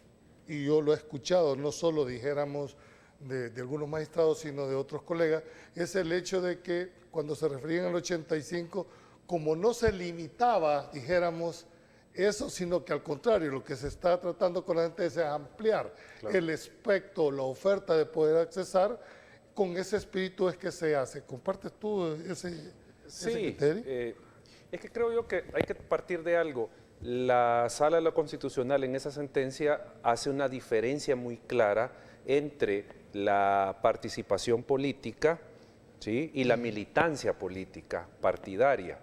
[SPEAKER 2] y yo lo he escuchado, no solo dijéramos de algunos magistrados, sino de otros colegas, es el hecho de que cuando se referían al 85, como no se limitaba, dijéramos, eso, sino que al contrario, lo que se está tratando con la gente es ampliar el espectro, la oferta de poder accesar, con ese espíritu es que se hace. ¿Compartes tú ese criterio?
[SPEAKER 3] Es que creo yo que hay que partir de algo. La Sala de lo Constitucional en esa sentencia hace una diferencia muy clara entre la participación política, ¿sí?, y la militancia política partidaria.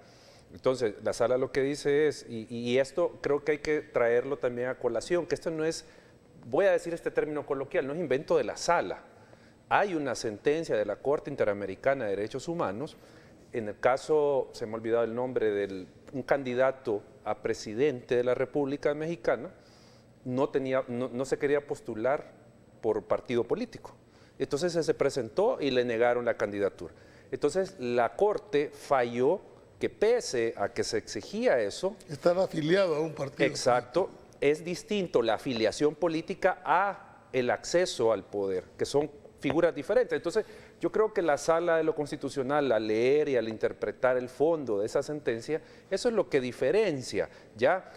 [SPEAKER 3] Entonces, la Sala lo que dice es, y esto creo que hay que traerlo también a colación, que esto no es, voy a decir este término coloquial, no es invento de la Sala. Hay una sentencia de la Corte Interamericana de Derechos Humanos, en el caso, se me ha olvidado el nombre, de un candidato a presidente de la República Mexicana, no se quería postular por partido político. Entonces se presentó y le negaron la candidatura. Entonces la Corte falló que pese a que se exigía eso...
[SPEAKER 2] Estar afiliado a un partido.
[SPEAKER 3] Exacto, es distinto la afiliación política a el acceso al poder, que son figuras diferentes. Entonces, Yo creo que la Sala de lo Constitucional, al leer y al interpretar el fondo de esa sentencia, eso es lo que diferencia, ¿ya?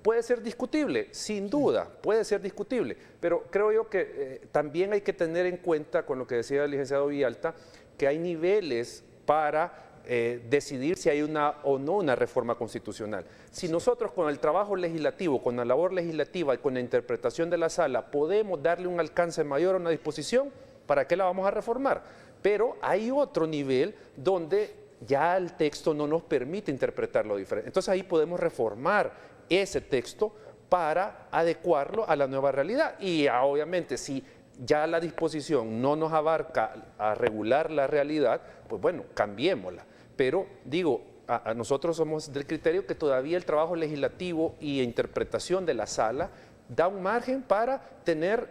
[SPEAKER 3] Puede ser discutible, sin duda, puede ser discutible, pero creo yo que también hay que tener en cuenta, con lo que decía el licenciado Villalta, que hay niveles para decidir si hay una o no una reforma constitucional. Si nosotros con el trabajo legislativo, con la labor legislativa y con la interpretación de la Sala podemos darle un alcance mayor a una disposición, ¿para qué la vamos a reformar? Pero hay otro nivel donde ya el texto no nos permite interpretarlo diferente. Entonces ahí podemos reformar ese texto para adecuarlo a la nueva realidad. Y obviamente si ya la disposición no nos abarca a regular la realidad, pues bueno, cambiémosla. Pero digo, a nosotros somos del criterio que todavía el trabajo legislativo y interpretación de la Sala da un margen para tener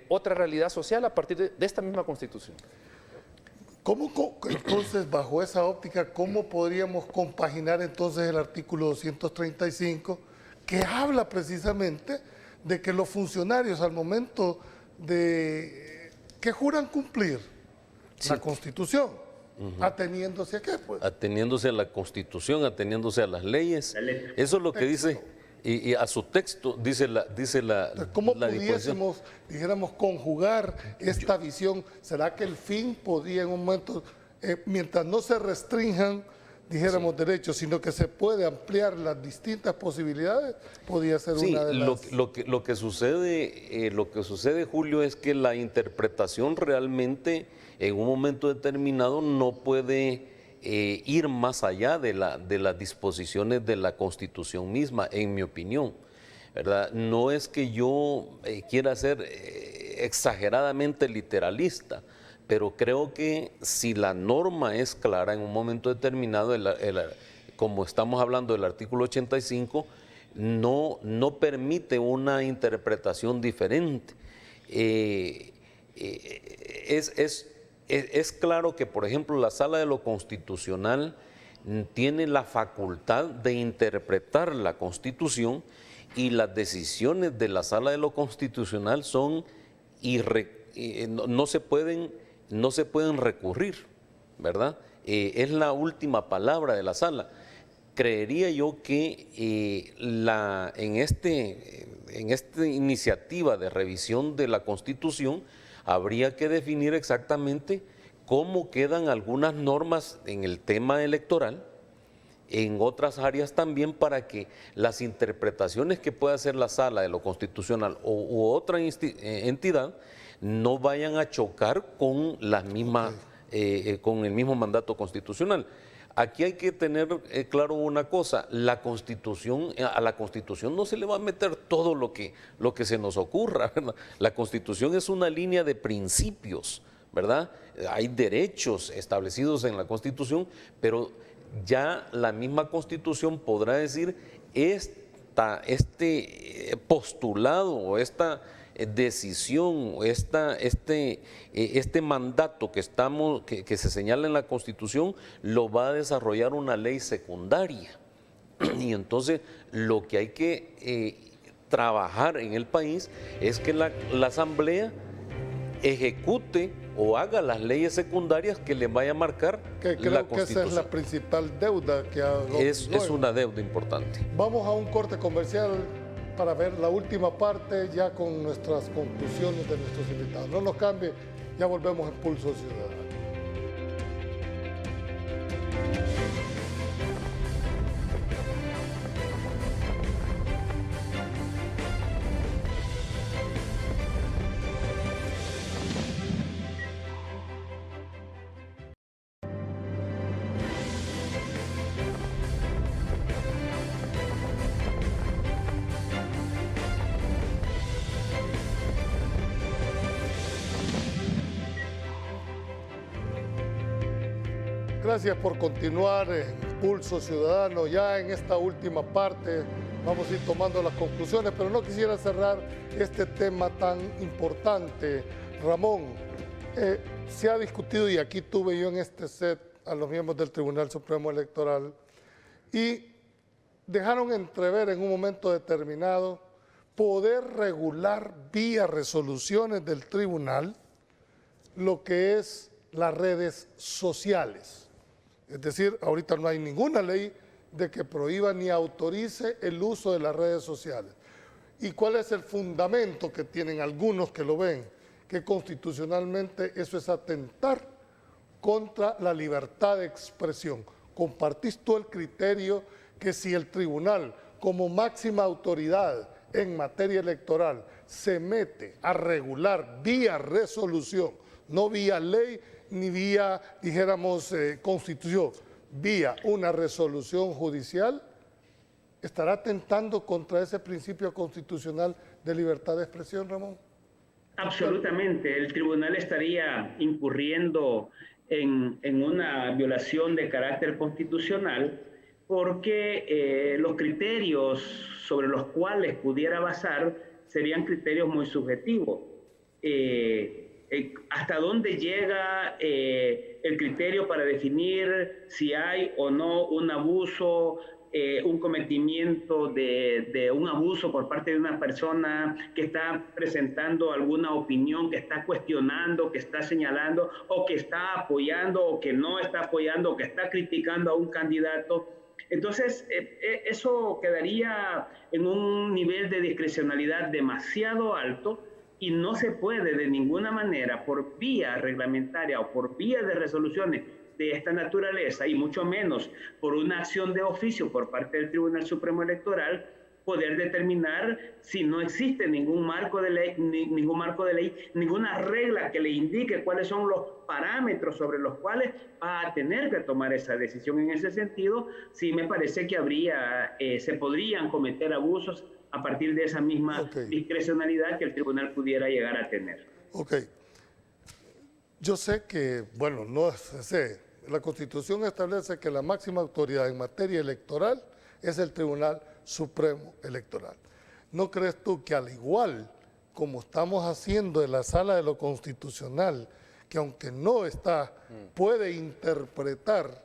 [SPEAKER 3] otra realidad social a partir de esta misma Constitución.
[SPEAKER 2] Entonces, bajo esa óptica, ¿cómo podríamos compaginar entonces el artículo 235 que habla precisamente de que los funcionarios al momento de que juran cumplir la Constitución, ateniéndose a qué? Pues?
[SPEAKER 4] Ateniéndose a la Constitución, ateniéndose a las leyes. Eso es lo que dice, y a su texto dice la
[SPEAKER 2] ¿Cómo
[SPEAKER 4] la
[SPEAKER 2] pudiésemos, dijéramos, conjugar esta visión? ¿Será que el fin podría en un momento, mientras no se restrinjan, dijéramos, derechos, sino que se puede ampliar las distintas posibilidades, podría ser una de las...
[SPEAKER 4] Lo que sucede, Julio, es que la interpretación realmente en un momento determinado no puede ir más allá de las disposiciones de la Constitución misma, en mi opinión, ¿verdad? No es que yo quiera ser exageradamente literalista, pero creo que si la norma es clara en un momento determinado, como estamos hablando del artículo 85, no permite una interpretación diferente. Es claro que, por ejemplo, la Sala de lo Constitucional tiene la facultad de interpretar la Constitución y las decisiones de la Sala de lo Constitucional son no se pueden recurrir, ¿verdad? Es la última palabra de la Sala. Creería yo que en esta iniciativa de revisión de la Constitución habría que definir exactamente cómo quedan algunas normas en el tema electoral, en otras áreas también, para que las interpretaciones que pueda hacer la Sala de lo Constitucional u otra entidad no vayan a chocar con con el mismo mandato constitucional. Aquí hay que tener claro una cosa: a la Constitución no se le va a meter todo lo que se nos ocurra, ¿verdad? La Constitución es una línea de principios, ¿verdad? Hay derechos establecidos en la Constitución, pero ya la misma Constitución podrá decir este postulado o esta decisión, este mandato que se señala en la Constitución lo va a desarrollar una ley secundaria. Y entonces lo que hay que trabajar en el país es que la Asamblea ejecute o haga las leyes secundarias que le vaya a marcar
[SPEAKER 2] que creo
[SPEAKER 4] la
[SPEAKER 2] que
[SPEAKER 4] Constitución.
[SPEAKER 2] esa es la principal deuda que
[SPEAKER 4] es una deuda importante.
[SPEAKER 2] Vamos a un corte comercial para ver la última parte ya con nuestras conclusiones de nuestros invitados. No nos cambie, ya volvemos en Pulso Ciudadano. Gracias por continuar en Pulso Ciudadano. Ya en esta última parte vamos a ir tomando las conclusiones, pero no quisiera cerrar este tema tan importante. Ramón, se ha discutido, y aquí tuve yo en este set a los miembros del Tribunal Supremo Electoral, y dejaron entrever en un momento determinado poder regular vía resoluciones del tribunal lo que es las redes sociales. Es decir, ahorita no hay ninguna ley de que prohíba ni autorice el uso de las redes sociales. ¿Y cuál es el fundamento que tienen algunos que lo ven? Que constitucionalmente eso es atentar contra la libertad de expresión. ¿Compartís tú el criterio que si el tribunal, como máxima autoridad en materia electoral, se mete a regular vía resolución, no vía ley ni vía, dijéramos, constitución, vía una resolución judicial, estará atentando contra ese principio constitucional de libertad de expresión, Ramón?
[SPEAKER 5] Absolutamente. El tribunal estaría incurriendo en una violación de carácter constitucional porque los criterios sobre los cuales pudiera basar serían criterios muy subjetivos. ¿Hasta dónde llega el criterio para definir si hay o no un abuso, un cometimiento de un abuso por parte de una persona que está presentando alguna opinión, que está cuestionando, que está señalando, o que está apoyando, o que no está apoyando, o que está criticando a un candidato? Entonces, eso quedaría en un nivel de discrecionalidad demasiado alto y no se puede de ninguna manera, por vía reglamentaria o por vía de resoluciones de esta naturaleza, y mucho menos por una acción de oficio por parte del Tribunal Supremo Electoral, poder determinar si no existe ningún marco de ley, ninguna regla que le indique cuáles son los parámetros sobre los cuales va a tener que tomar esa decisión. En ese sentido, sí me parece que se podrían cometer abusos a partir de esa misma discrecionalidad que el tribunal pudiera llegar a tener.
[SPEAKER 2] Ok. Yo sé que, bueno, no sé, la Constitución establece que la máxima autoridad en materia electoral es el Tribunal Supremo Electoral. ¿No crees tú que al igual como estamos haciendo en la Sala de lo Constitucional, que aunque no está, puede interpretar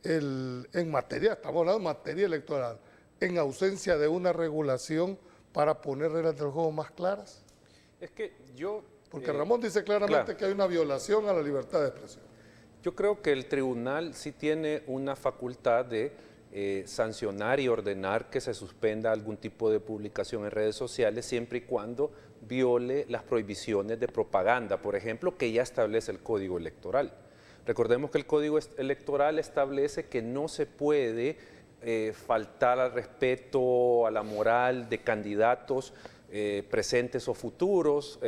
[SPEAKER 2] en materia, estamos hablando de materia electoral, en ausencia de una regulación para poner reglas del juego más claras?
[SPEAKER 3] Es que yo...
[SPEAKER 2] Porque Ramón dice claramente que hay una violación a la libertad de expresión.
[SPEAKER 3] Yo creo que el tribunal sí tiene una facultad de sancionar y ordenar que se suspenda algún tipo de publicación en redes sociales siempre y cuando viole las prohibiciones de propaganda, por ejemplo, que ya establece el Código Electoral. Recordemos que el Código Electoral establece que no se puede faltar al respeto, a la moral de candidatos presentes o futuros,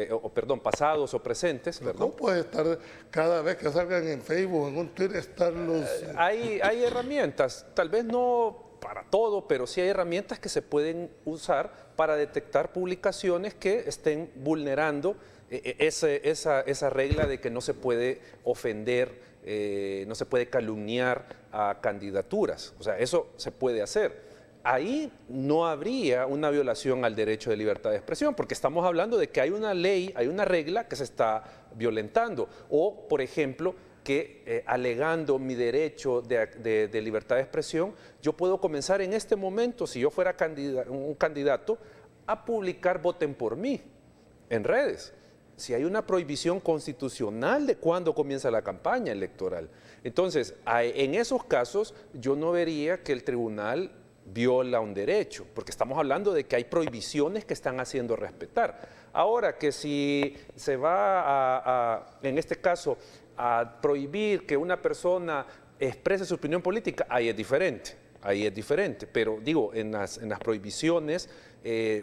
[SPEAKER 3] pasados o presentes.
[SPEAKER 2] ¿Cómo puede estar cada vez que salgan en Facebook, en un Twitter, están los...?
[SPEAKER 3] Hay herramientas, tal vez no para todo, pero sí hay herramientas que se pueden usar para detectar publicaciones que estén vulnerando esa regla de que no se puede ofender, no se puede calumniar a candidaturas. O sea, eso se puede hacer. Ahí no habría una violación al derecho de libertad de expresión, porque estamos hablando de que hay una ley, hay una regla que se está violentando. O, por ejemplo, que alegando mi derecho de libertad de expresión, yo puedo comenzar en este momento, si yo fuera un candidato, a publicar "voten por mí" en redes. Si hay una prohibición constitucional de cuándo comienza la campaña electoral. Entonces, en esos casos, yo no vería que el tribunal viola un derecho, porque estamos hablando de que hay prohibiciones que están haciendo respetar. Ahora, que si se va en este caso, a prohibir que una persona exprese su opinión política, ahí es diferente, pero digo, en las prohibiciones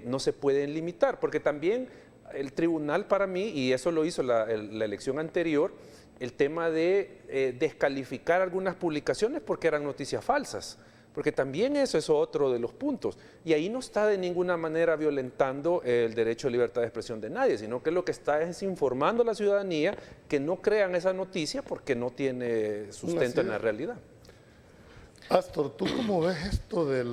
[SPEAKER 3] no se pueden limitar, porque también el tribunal, para mí, y eso lo hizo la elección anterior, el tema de descalificar algunas publicaciones porque eran noticias falsas. Porque también eso es otro de los puntos. Y ahí no está de ninguna manera violentando el derecho de libertad de expresión de nadie, sino que lo que está es informando a la ciudadanía que no crean esa noticia porque no tiene sustento en la realidad.
[SPEAKER 2] Astor, ¿tú cómo ves esto de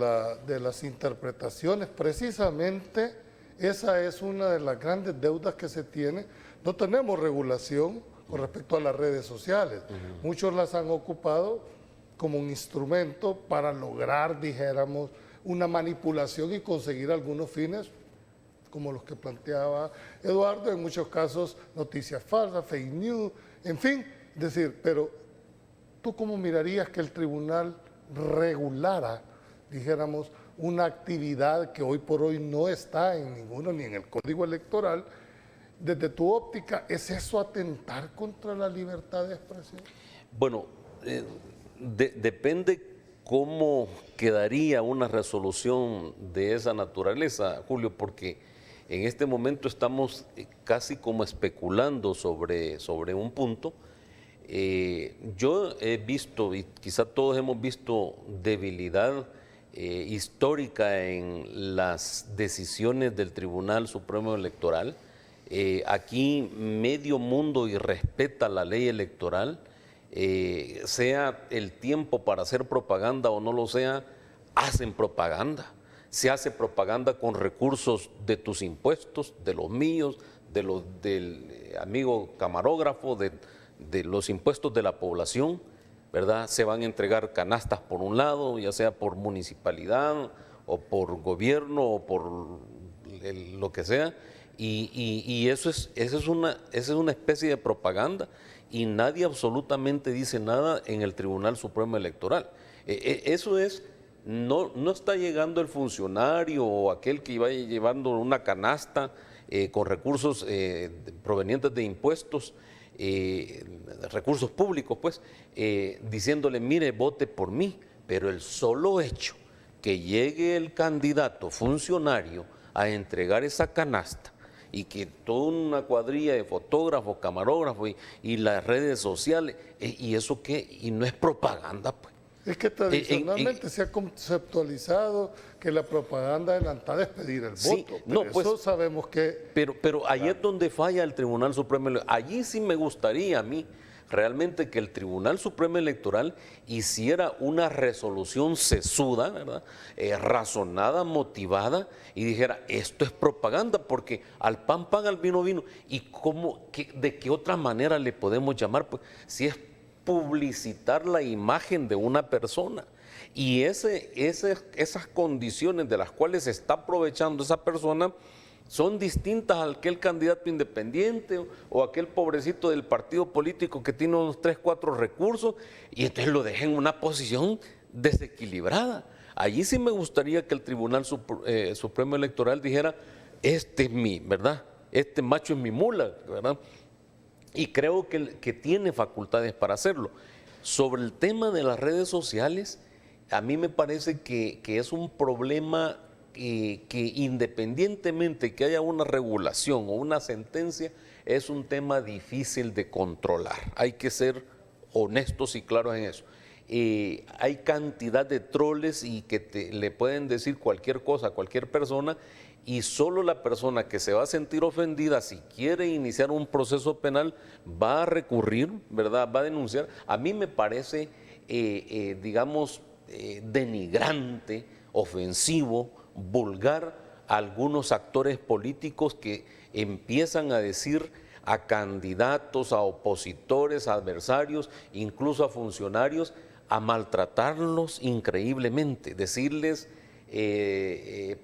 [SPEAKER 2] las interpretaciones? Precisamente esa es una de las grandes deudas que se tiene. No tenemos regulación con respecto a las redes sociales. Muchos las han ocupado como un instrumento para lograr, dijéramos, una manipulación y conseguir algunos fines, como los que planteaba Eduardo, en muchos casos noticias falsas, fake news, en fin, Es decir, pero ¿tú cómo mirarías que el tribunal regulara, dijéramos, una actividad que hoy por hoy no está en ninguno, ni en el Código Electoral? Desde tu óptica, ¿es eso atentar contra la libertad de expresión?
[SPEAKER 4] Bueno, depende cómo quedaría una resolución de esa naturaleza, Julio, porque en este momento estamos casi como especulando sobre un punto. Yo he visto, y quizá todos hemos visto, debilidad histórica en las decisiones del Tribunal Supremo Electoral. Aquí medio mundo irrespeta la ley electoral, sea el tiempo para hacer propaganda o no lo sea, hacen propaganda. Se hace propaganda con recursos de tus impuestos, de los míos, de los del amigo camarógrafo, de los impuestos de la población, ¿verdad? Se van a entregar canastas por un lado, ya sea por municipalidad o por gobierno o por lo que sea, y eso es una especie de propaganda, y nadie absolutamente dice nada en el Tribunal Supremo Electoral. Eso es, no está llegando el funcionario o aquel que vaya llevando una canasta con recursos provenientes de impuestos, recursos públicos, pues, diciéndole, mire, vote por mí, pero el solo hecho que llegue el candidato funcionario a entregar esa canasta y que toda una cuadrilla de fotógrafos, camarógrafos y las redes sociales, ¿y eso qué? Y no es propaganda, pues.
[SPEAKER 2] Es que tradicionalmente se ha conceptualizado que la propaganda adelantada es pedir el
[SPEAKER 4] Sí,
[SPEAKER 2] voto.
[SPEAKER 4] no,
[SPEAKER 2] Pero
[SPEAKER 4] pues,
[SPEAKER 2] eso sabemos que...
[SPEAKER 4] Pero ahí es donde falla el Tribunal Supremo Electoral. Allí sí me gustaría a mí realmente que el Tribunal Supremo Electoral hiciera una resolución sesuda, ¿verdad? Razonada, motivada, y dijera, esto es propaganda, porque al pan, pan, al vino, vino. ¿Y de qué otra manera le podemos llamar? Pues, si es publicitar la imagen de una persona. Y esas condiciones de las cuales se está aprovechando esa persona son distintas a aquel candidato independiente o aquel pobrecito del partido político que tiene unos 3, 4 recursos, y entonces lo deja en una posición desequilibrada. Allí sí me gustaría que el Tribunal Supremo Electoral dijera, este es mi, ¿verdad? Este macho es mi mula, ¿verdad? Y creo que tiene facultades para hacerlo. Sobre el tema de las redes sociales, a mí me parece que es un problema que independientemente que haya una regulación o una sentencia, es un tema difícil de controlar. Hay que ser honestos y claros en eso. Hay cantidad de troles y que le pueden decir cualquier cosa a cualquier persona, y solo la persona que se va a sentir ofendida, si quiere iniciar un proceso penal, va a recurrir, ¿verdad? Va a denunciar. A mí me parece, digamos, denigrante, ofensivo, vulgar a algunos actores políticos que empiezan a decir a candidatos, a opositores, a adversarios, incluso a funcionarios, a maltratarlos increíblemente, decirles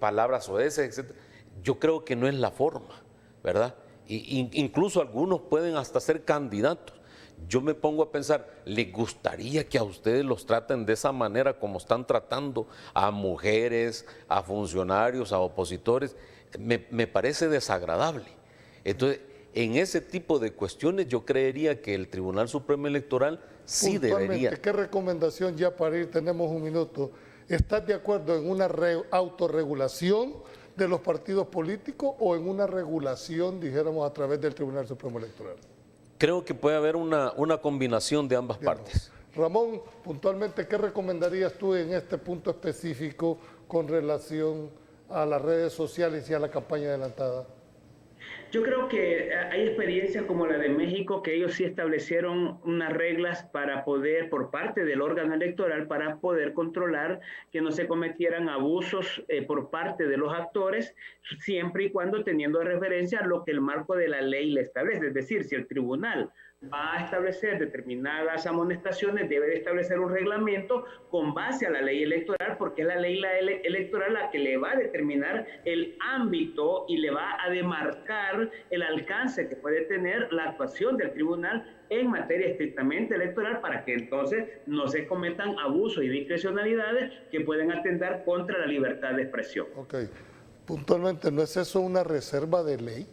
[SPEAKER 4] palabras soeces, etc. Yo creo que no es la forma, ¿verdad? Incluso algunos pueden hasta ser candidatos. Yo me pongo a pensar, ¿les gustaría que a ustedes los traten de esa manera como están tratando a mujeres, a funcionarios, a opositores? Me parece desagradable. Entonces, en ese tipo de cuestiones yo creería que el Tribunal Supremo Electoral sí debería.
[SPEAKER 2] ¿Qué recomendación, ya para ir, tenemos un minuto? ¿Estás de acuerdo en una autorregulación de los partidos políticos o en una regulación, dijéramos, a través del Tribunal Supremo Electoral?
[SPEAKER 4] Creo que puede haber una combinación de ambas partes.
[SPEAKER 2] Ramón, puntualmente, ¿qué recomendarías tú en este punto específico con relación a las redes sociales y a la campaña adelantada?
[SPEAKER 5] Yo creo que hay experiencias como la de México, que ellos sí establecieron unas reglas para poder, por parte del órgano electoral, para poder controlar que no se cometieran abusos por parte de los actores, siempre y cuando teniendo referencia a lo que el marco de la ley le establece. Es decir, si el tribunal va a establecer determinadas amonestaciones, debe de establecer un reglamento con base a la ley electoral, porque es la ley electoral la que le va a determinar el ámbito y le va a demarcar responsable el alcance que puede tener la actuación del tribunal en materia estrictamente electoral, para que entonces no se cometan abusos y discrecionalidades que pueden atentar contra la libertad de expresión.
[SPEAKER 2] Ok, puntualmente, ¿no es eso una reserva de ley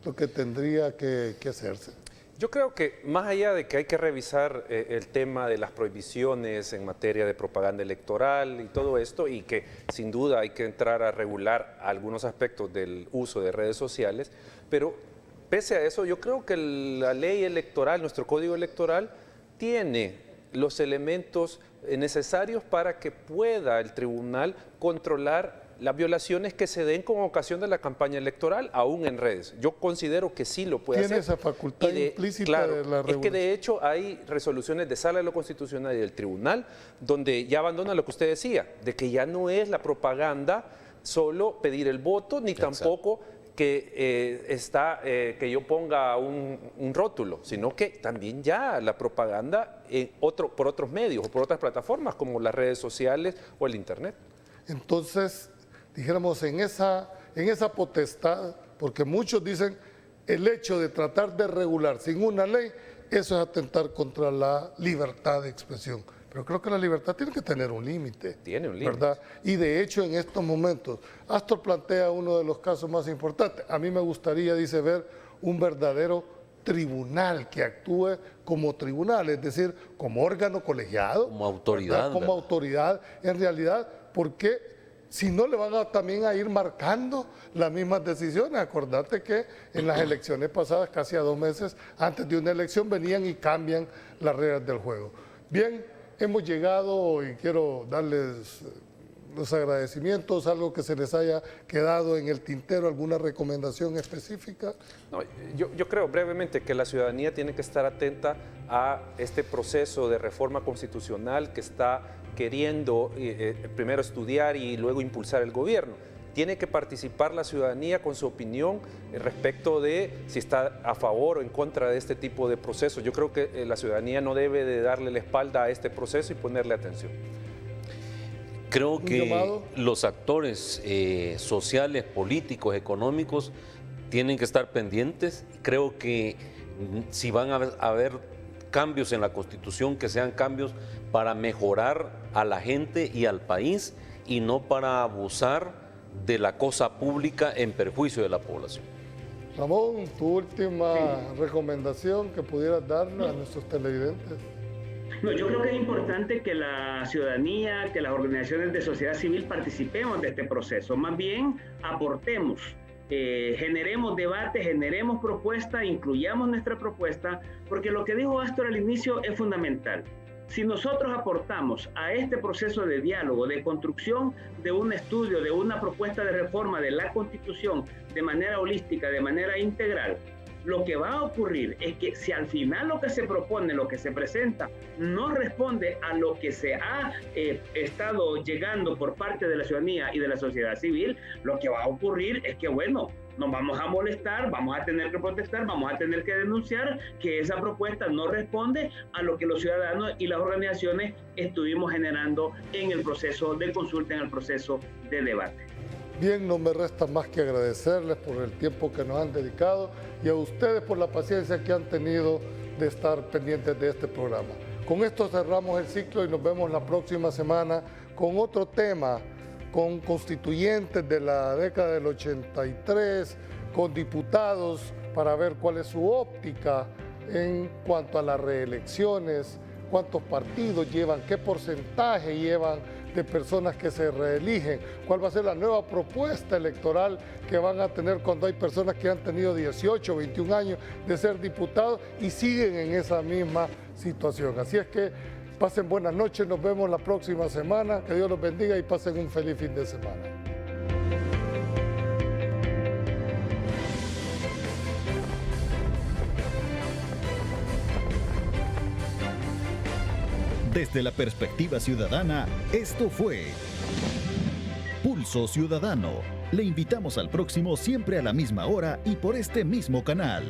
[SPEAKER 2] lo que tendría que hacerse?
[SPEAKER 3] Yo creo que más allá de que hay que revisar el tema de las prohibiciones en materia de propaganda electoral y todo esto, y que sin duda hay que entrar a regular algunos aspectos del uso de redes sociales, pero pese a eso yo creo que la ley electoral, nuestro código electoral, tiene los elementos necesarios para que pueda el tribunal controlar las violaciones que se den con ocasión de la campaña electoral, aún en redes. Yo considero que sí lo puede hacer.
[SPEAKER 2] Tiene esa facultad implícita
[SPEAKER 3] claro,
[SPEAKER 2] de la regulación.
[SPEAKER 3] es que de hecho hay resoluciones de Sala de lo Constitucional y del Tribunal donde ya abandona lo que usted decía, de que ya no es la propaganda solo pedir el voto, ni tampoco que yo ponga un rótulo, sino que también ya la propaganda por otros medios o por otras plataformas como las redes sociales o el Internet.
[SPEAKER 2] Entonces, dijéramos, en esa potestad, porque muchos dicen el hecho de tratar de regular sin una ley, eso es atentar contra la libertad de expresión. Pero creo que la libertad tiene que tener un límite.
[SPEAKER 3] Tiene un límite.
[SPEAKER 2] ¿Verdad? Y de hecho, en estos momentos, Astor plantea uno de los casos más importantes. A mí me gustaría, dice, ver un verdadero tribunal que actúe como tribunal, es decir, como órgano colegiado.
[SPEAKER 4] Como autoridad.
[SPEAKER 2] ¿verdad? Como autoridad, en realidad, porque si no le van también a ir marcando las mismas decisiones. Acordate que en las elecciones pasadas, casi a 2 meses antes de una elección, venían y cambian las reglas del juego. Bien, hemos llegado y quiero darles los agradecimientos, algo que se les haya quedado en el tintero, alguna recomendación específica.
[SPEAKER 3] No, yo creo brevemente que la ciudadanía tiene que estar atenta a este proceso de reforma constitucional que está queriendo primero estudiar y luego impulsar el gobierno. Tiene que participar la ciudadanía con su opinión respecto de si está a favor o en contra de este tipo de procesos. Yo creo que la ciudadanía no debe de darle la espalda a este proceso y ponerle atención.
[SPEAKER 4] Creo que los actores sociales, políticos, económicos tienen que estar pendientes. Creo que si van a haber cambios en la Constitución, que sean cambios para mejorar a la gente y al país y no para abusar de la cosa pública en perjuicio de la población.
[SPEAKER 2] Ramón, tu última recomendación que pudieras darle a nuestros televidentes.
[SPEAKER 5] No, yo creo que es importante que la ciudadanía, que las organizaciones de sociedad civil participemos de este proceso, más bien aportemos, generemos debate, generemos propuestas, incluyamos nuestra propuesta, porque lo que dijo Astor al inicio es fundamental. Si nosotros aportamos a este proceso de diálogo, de construcción de un estudio, de una propuesta de reforma de la Constitución de manera holística, de manera integral, lo que va a ocurrir es que si al final lo que se propone, lo que se presenta, no responde a lo que se ha estado llegando por parte de la ciudadanía y de la sociedad civil, lo que va a ocurrir es que, bueno, nos vamos a molestar, vamos a tener que protestar, vamos a tener que denunciar que esa propuesta no responde a lo que los ciudadanos y las organizaciones estuvimos generando en el proceso de consulta, en el proceso de debate.
[SPEAKER 2] Bien, no me resta más que agradecerles por el tiempo que nos han dedicado y a ustedes por la paciencia que han tenido de estar pendientes de este programa. Con esto cerramos el ciclo y nos vemos la próxima semana con otro tema, con constituyentes de la década del 83, con diputados para ver cuál es su óptica en cuanto a las reelecciones, cuántos partidos llevan, qué porcentaje llevan de personas que se reeligen, cuál va a ser la nueva propuesta electoral que van a tener cuando hay personas que han tenido 18, 21 años de ser diputados y siguen en esa misma situación. Así es que pasen buenas noches, nos vemos la próxima semana, que Dios los bendiga y pasen un feliz fin de semana.
[SPEAKER 1] Desde la perspectiva ciudadana, esto fue Pulso Ciudadano. Le invitamos al próximo siempre a la misma hora y por este mismo canal.